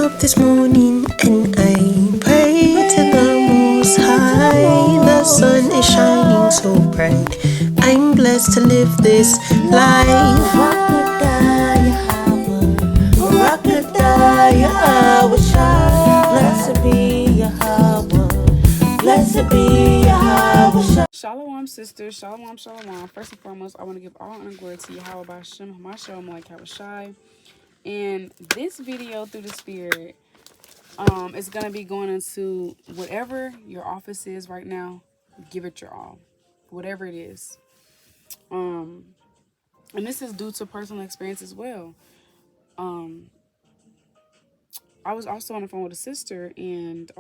up this morning and I pray to the Most High. The sun is shining so bright. I'm blessed to live this life. Blessed be Yahweh. Blessed be Yahweh. Shalawam, sisters. Shalawam, shalawam. First and foremost, I want to give all honor and glory to Yahweh by Shem, Hamashem, like Habashai. And this video through the Spirit is going to be going into whatever your office is right now. Give it your all. Whatever it is. And this is due to personal experience as well. I was also on the phone with a sister, and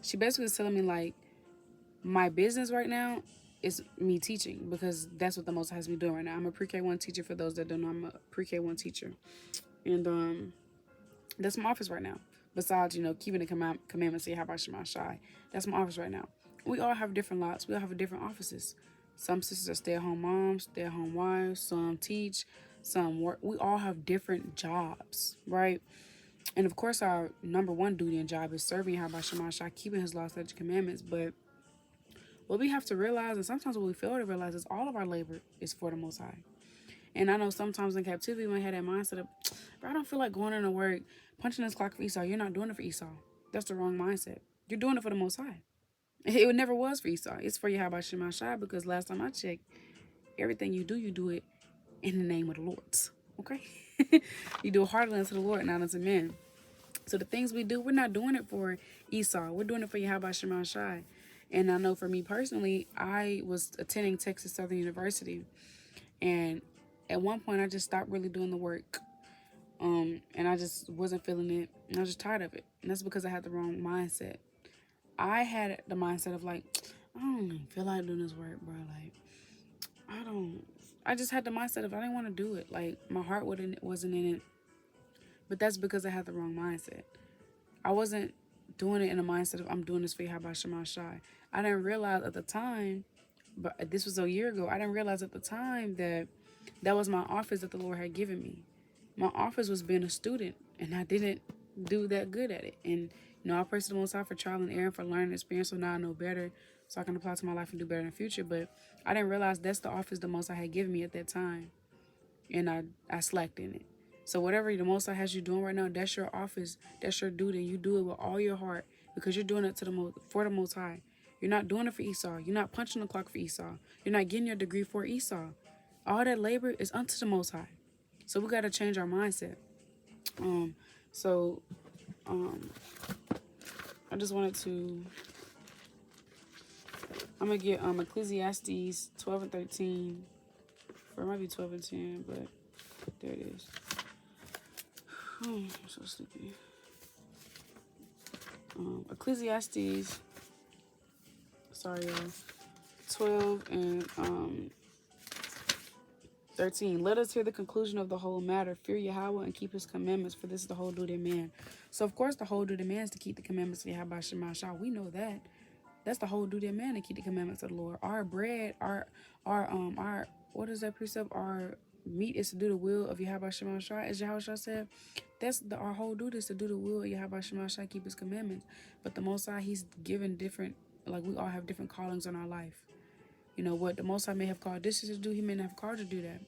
she basically was telling me, like, my business right now is me teaching, because that's what the Most High has me doing right now. I'm a pre-K1 teacher. For those that don't know, I'm a pre-K1 teacher. And that's my office right now. Besides, keeping the commandments, say, how about Shema Shai? That's my office right now. We all have different lots. We all have different offices. Some sisters are stay-at-home moms, stay-at-home wives. Some teach, some work. We all have different jobs, right? And of course, our number one duty and job is serving Yahweh Shema Shai, keeping his laws, statutes, commandments. But what we have to realize, and sometimes what we fail to realize, is all of our labor is for the Most High. And I know sometimes in captivity, we might have that mindset of, bro, I don't feel like going into work, punching this clock for Esau. You're not doing it for Esau. That's the wrong mindset. You're doing it for the Most High. It never was for Esau. It's for Yahweh Shema Shai, because last time I checked, everything you do it in the name of the Lord. Okay? You do it heartily unto the Lord, not unto men. So the things we do, we're not doing it for Esau. We're doing it for Yahweh Shema Shai. And I know for me personally, I was attending Texas Southern University. And at one point, I just stopped really doing the work. And I just wasn't feeling it. And I was just tired of it. And that's because I had the wrong mindset. I had the mindset of, like, I don't even feel like doing this work, bro. Like, I just had the mindset of I didn't want to do it. Like, my heart wasn't in it. But that's because I had the wrong mindset. I wasn't doing it in a mindset of I'm doing this for Yahweh Shema Shai. I didn't realize at the time, but this was a year ago, I didn't realize at the time that that was my office that the Lord had given me. My office was being a student, and I didn't do that good at it. And, I praise the Most High for trial and error, for learning experience, so now I know better, so I can apply to my life and do better in the future. But I didn't realize that's the office the Most High had given me at that time, and I slacked in it. So whatever the Most High has you doing right now, that's your office, that's your duty. You do it with all your heart, because you're doing it for the Most High. You're not doing it for Esau. You're not punching the clock for Esau. You're not getting your degree for Esau. All that labor is unto the Most High. So we got to change our mindset. I just wanted to, I'm going to get Ecclesiastes 12 and 13, or it might be 12 and 10, but there it is. Oh, I'm so sleepy. Ecclesiastes, sorry, y'all, 12 and 13. Let us hear the conclusion of the whole matter. Fear Yahweh and keep his commandments, for this is the whole duty of man. So, of course, the whole duty of man is to keep the commandments of Yahweh Shema Shai. We know that. That's the whole duty of man, to keep the commandments of the Lord. Our bread, our what is that precept? Our meat is to do the will of Yahweh Shema Shai. As Yahweh Shai said, our whole duty is to do the will of Yahweh Shema Shai, keep his commandments. But the Most High, he's given different, like, we all have different callings in our life. What the Most High may have called this sister to do, he may not have called her to do that.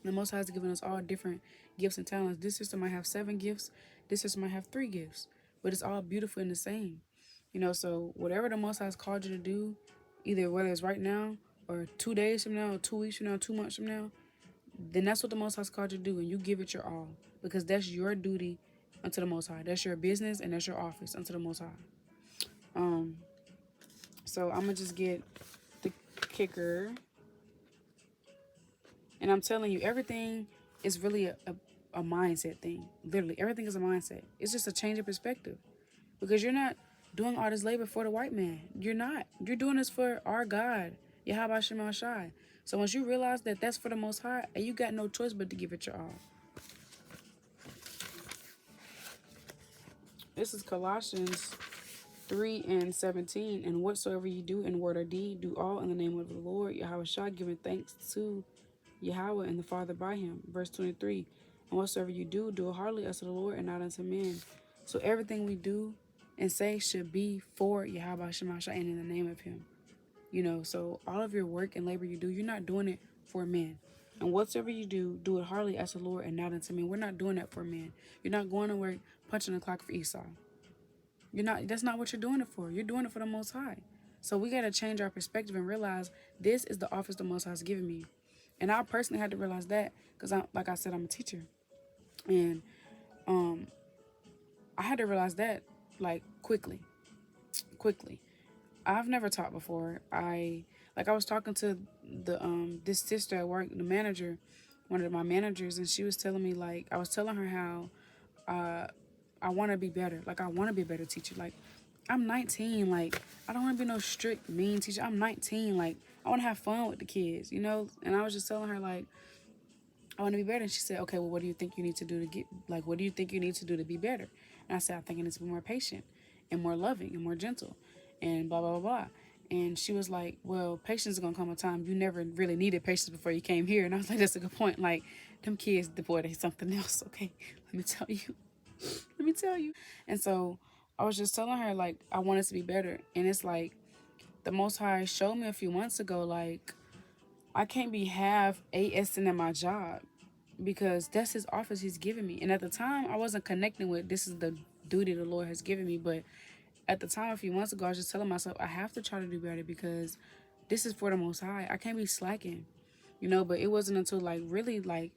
The Most High has given us all different gifts and talents. This sister might have 7 gifts. This sister might have 3 gifts. But it's all beautiful and the same. So whatever the Most High has called you to do, either whether it's right now or 2 days from now or 2 weeks from now, 2 months from now, then that's what the Most High has called you to do, and you give it your all, because that's your duty unto the Most High. That's your business and that's your office unto the Most High. So I'm going to just get the kicker. And I'm telling you, everything is really a mindset thing. Literally, everything is a mindset. It's just a change of perspective. Because you're not doing all this labor for the white man. You're not. You're doing this for our God, Yahweh Shema Shai. So once you realize that that's for the Most High, and you got no choice but to give it your all. This is Colossians 3 and 17. And whatsoever you do in word or deed, do all in the name of the Lord, Yahweh Shai, giving thanks to Yahweh and the Father by him. Verse 23. And whatsoever you do, do it heartily as to the Lord and not unto men. So everything we do and say should be for Yahweh Shemashah and in the name of him. So all of your work and labor you do, you're not doing it for men. And whatsoever you do, do it heartily as the Lord and not unto men. We're not doing that for men. You're not going to work punching the clock for Esau. That's not what you're doing it for. You're doing it for the Most High. So we got to change our perspective and realize this is the office the Most High has given me. And I personally had to realize that because, like I said, I'm a teacher. And I had to realize that, like, quickly. I've never taught before. I was talking to this sister at work, the manager, one of my managers, and she was telling me, like, I was telling her how I want to be better. Like, I want to be a better teacher. Like, I'm 19. Like, I don't want to be no strict, mean teacher. I'm 19. Like, I want to have fun with the kids, And I was just telling her, like, I want to be better. And she said, okay, well, what do you think you need to do to get, like, what do you think you need to do to be better? And I said, I think I need to be more patient and more loving and more gentle and blah, blah, blah, blah. And she was like, well, patience is going to come a time. You never really needed patience before you came here. And I was like, that's a good point. Like, them kids, boy, they something else. Okay, let me tell you. And so I was just telling her, like, I want us to be better. And it's like, the Most High showed me a few months ago, like, I can't be half ASing at my job because that's his office he's giving me. And at the time, I wasn't connecting with this is the duty the Lord has given me. But at the time, a few months ago, I was just telling myself, I have to try to do better because this is for the Most High. I can't be slacking, but it wasn't until, like, really, like,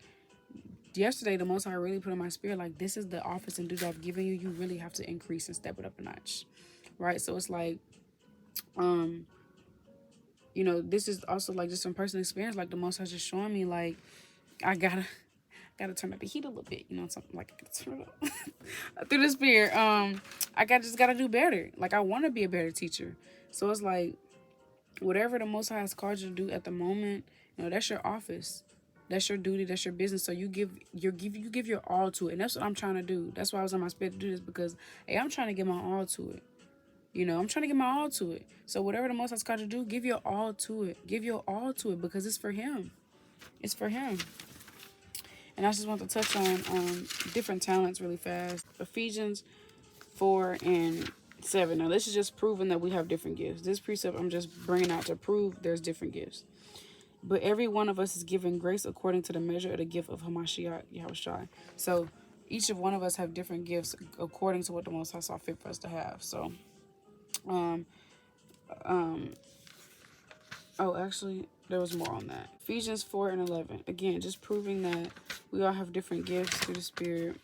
yesterday, the Most High really put in my spirit, like, this is the office and duty I've given you. You really have to increase and step it up a notch, right? So it's like, this is also, like, just some personal experience. Like, the Most High just showing me, like, I gotta turn up the heat a little bit, something like I gotta turn it up through the spirit. Just gotta do better. Like, I want to be a better teacher. So it's like, whatever the Most High has called you to do at the moment, that's your office. That's your duty. That's your business. So you give your all to it, and that's what I'm trying to do. That's why I was on my spirit to do this because, hey, I'm trying to give my all to it. I'm trying to give my all to it. So whatever the Most High's called you to do, give your all to it. Give your all to it because it's for Him. It's for Him. And I just want to touch on different talents really fast. Ephesians 4:7. Now, this is just proving that we have different gifts. This precept I'm just bringing out to prove there's different gifts. But every one of us is given grace according to the measure of the gift of Hamashiach Yahushua. So each of one of us have different gifts according to what the Most High saw fit for us to have. So, actually, there was more on that. Ephesians 4:11. Again, just proving that we all have different gifts through the Spirit.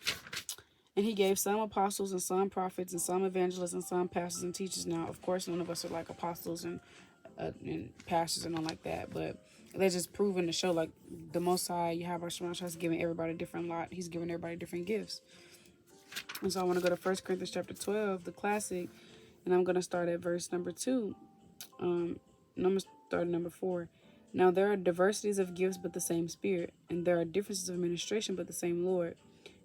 And He gave some apostles and some prophets and some evangelists and some pastors and teachers. Now, of course, none of us are like apostles and pastors and all like that, but they're just proving to show, like, the Most High, Yahweh Shemashah, has given everybody a different lot. He's given everybody different gifts. And so I want to go to 1 Corinthians chapter 12, the classic, and I'm going to start at verse number 2. I'm going to start at number 4. Now there are diversities of gifts, but the same Spirit. And there are differences of administration, but the same Lord.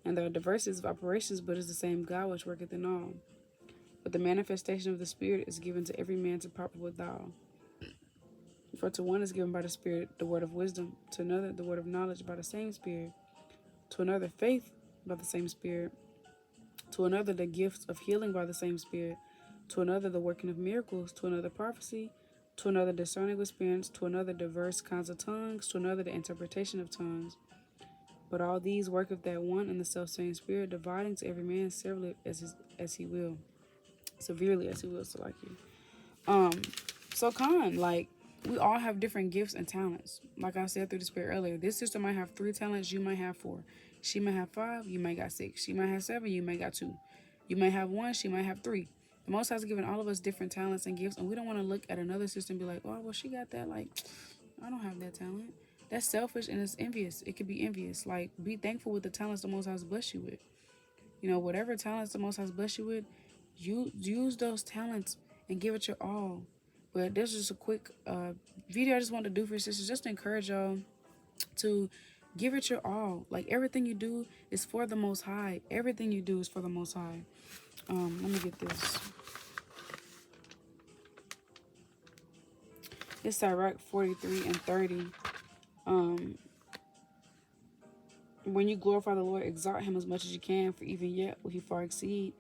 And there are diversities of operations, but it's the same God which worketh in all. But the manifestation of the Spirit is given to every man to profit withal. For to one is given by the Spirit the word of wisdom, to another the word of knowledge by the same Spirit, to another faith by the same Spirit, to another the gifts of healing by the same Spirit, to another the working of miracles, to another prophecy, to another discerning of spirits, to another diverse kinds of tongues, to another the interpretation of tongues. But all these work of that one and the self-same Spirit, dividing to every man severally as he will. Severely as he will, so like you. So like, we all have different gifts and talents. Like I said through the Spirit earlier, this sister might have 3 talents, you might have 4. She might have 5, you might got 6. She might have 7, you might got 2. You might have 1, she might have 3. The Most High has given all of us different talents and gifts, and we don't want to look at another sister and be like, oh, well, she got that. Like, I don't have that talent. That's selfish and it's envious. It could be envious. Like, be thankful with the talents the Most High has blessed you with. Whatever talents the Most High has blessed you with, you use those talents and give it your all. But this is just a quick video I just wanted to do for your sisters, just to encourage y'all to give it your all. Like, everything you do is for the Most High. Everything you do is for the Most High. Let me get this. It's Sirach 43:30. When you glorify the Lord, exalt him as much as you can, for even yet will he far exceed.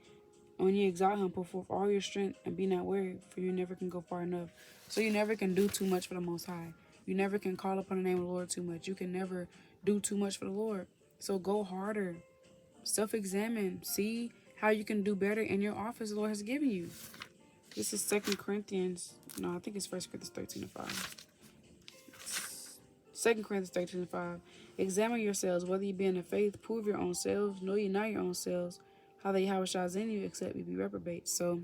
When you exalt him, put forth all your strength and be not weary, for you never can go far enough. So you never can do too much for the Most High. You never can call upon the name of the Lord too much. You can never do too much for the Lord. So go harder. Self-examine. See how you can do better in your office the Lord has given you. This is 2 Corinthians. No, I think it's 1 Corinthians 13 and 5. 2 Corinthians 13 and 5. Examine yourselves, whether you be in the faith. Prove your own selves. Know ye not your own selves, how that Yahweh shines in you, except you be reprobate. So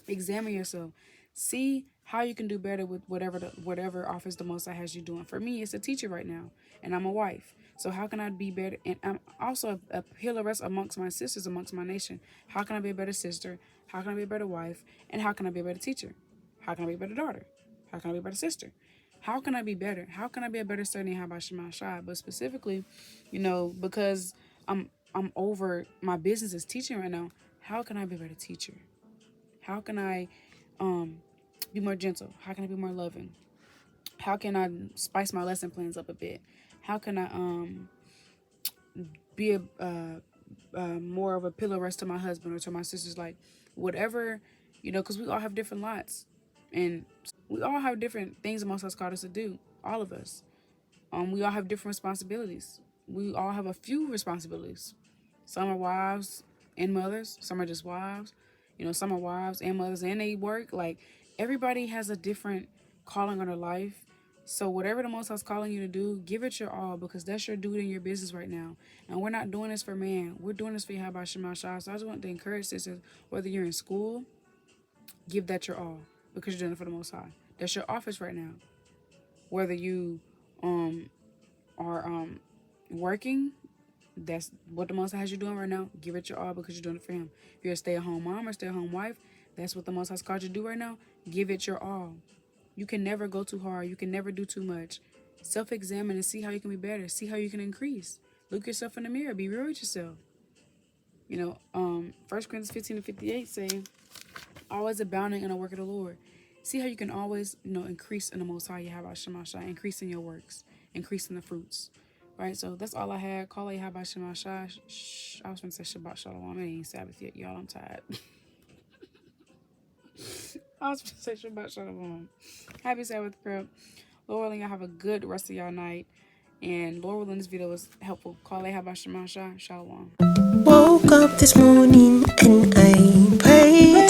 examine yourself. See how you can do better with whatever office the Most High has you doing. For me, it's a teacher right now, and I'm a wife. So how can I be better? And I'm also a pillar rest amongst my sisters, amongst my nation. How can I be a better sister? How can I be a better wife? And how can I be a better teacher? How can I be a better daughter? How can I be a better sister? How can I be better? How can I be a better study? How about Shema Shai? But specifically, because I'm over my business is teaching right now. How can I be a better teacher? How can I be more gentle? How can I be more loving? How can I spice my lesson plans up a bit? How can I be a more of a pillow rest to my husband or to my sisters? Like whatever, because we all have different lots, and we all have different things the Most High called us to do. All of us. We all have different responsibilities. We all have a few responsibilities. Some are wives and mothers. Some are just wives. Some are wives and mothers and they work. Like everybody has a different calling on their life. So whatever the Most High is calling you to do, give it your all, because that's your duty in your business right now. And we're not doing this for man. We're doing this for Yahweh Shema Shai. So I just want to encourage sisters, whether you're in school, give that your all, because you're doing it for the Most High. That's your office right now. Whether you are working, that's what the Most High has you doing right now. Give it your all, because you're doing it for him. If you're a stay-at-home mom or stay-at-home wife, that's what the Most High has called you to do right now. Give it your all. You can never go too hard. You can never do too much. Self-examine and see how you can be better. See how you can increase. Look yourself in the mirror. Be real with yourself. 1 Corinthians 15 and 58 say, always abounding in the work of the Lord. See how you can always, increase in the Most High Yahweh Shema Shai. Increase in your works. Increase in the fruits. Right, so that's all I had. Call it Yahweh Shema Shai. I was going to say Shabbat Shalawam. It ain't Sabbath yet, y'all. I'm tired. I was going to say Shabbat Shalawam. Happy Sabbath, prep. Lord willing, y'all have a good rest of y'all night. And Lord willing, this video was helpful. Call it Yahweh Shema Shai. Shalom. Woke up this morning and I prayed.